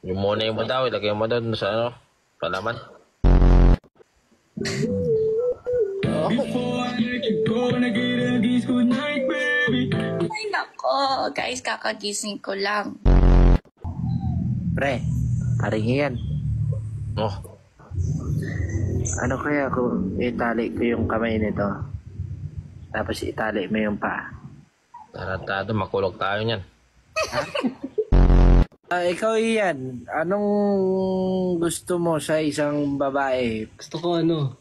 Yung money mo daw, ilagay mo doon sa ano, palaman. Ay, nako. Guys, kakagising ko lang. Pre, haring yan. Oh, Ano kaya kung itali ko yung kamay nito? Tapos itali mo yung paa. tarantado, makulog tayo niyan. Ikaw Ian, anong gusto mo sa isang babae? Gusto ko ano,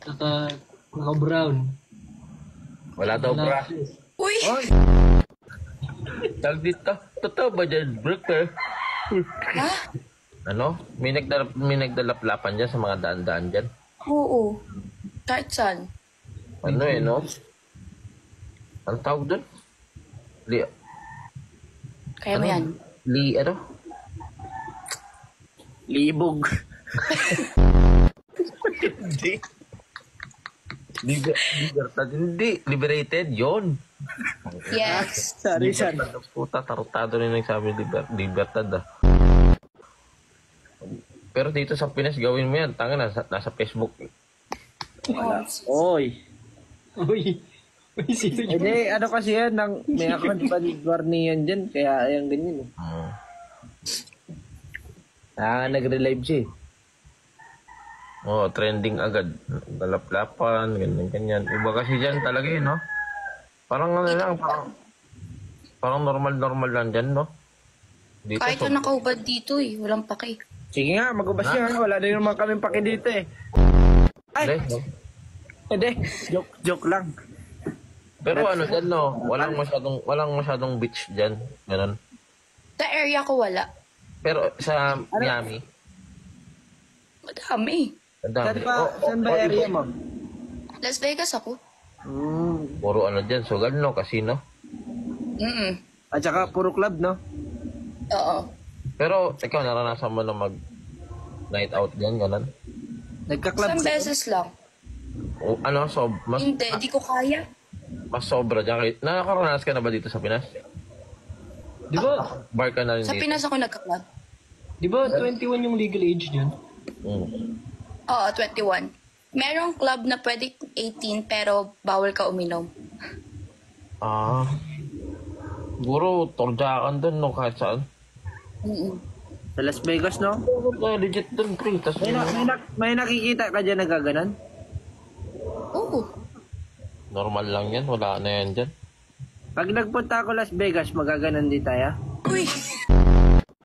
naka-brown. Wala daw bra. Uy! Tag dito, totoo ba dyan, Brooker? Ha? Ano? May nagdalaplapan dyan sa mga daan-daan dyan. Oo. Kahit saan. Ano no? Ang tawag doon? Kaya mo yan. Ano? Libog. Hindi. Libertad. Hindi. Liberated. Yon. Yes. Sarisan. Puta, tarutado rin nagsabi libertad ah. Pero dito sa Pinas, gawin mo yan. Tanga nasa Facebook. Oh, Oy. Uy, sino yun? Hindi, ano kasi yan, may account pa ni Barney yan dyan, kaya yung ganyan eh. Nag-relive siya eh. Oh, trending agad. Dalaplapan, ganyan. Iba kasi dyan talaga no? Parang ano lang, parang normal lang dyan, no? Dito, kahit na nakahubad dito eh. Walang pake. Sige nga, magubas yan. Wala din naman kami paki dito eh. Ay! Hindi. Hindi, joke lang. Pero ano dyan, no? Walang masyadong beach dyan. Ganun. Sa area ko wala. Pero sa Miami, Madami. ang dami. Saan ba area mo? Las Vegas ako. Puro ano dyan, sugal, no? Casino. At saka puro club, no? Oo. Pero, ikaw, naranasan mo na mag-night out dyan, ganun? Nagka-club Isang ka? beses lang. O, ano, Hindi, di ko kaya. mas sobra dyan. Nakakaranas ka na ba dito sa Pinas? Di ba, Bar ka na rin Sa dito? Pinas ako nagka-club. di ba 21 yung legal age dyan? Oo, 21. Merong club na pwede 18 pero bawal ka uminom. Ah. Siguro, torjakan dun, no? Kahit saan. Sa Las Vegas, no? Legit dun, pre. Tas, May nakikita ka dyan na gaganan? Oo. normal lang yan. Wala na yan dyan. Pag nagpunta ako Las Vegas, magaganan din tayo. Uy!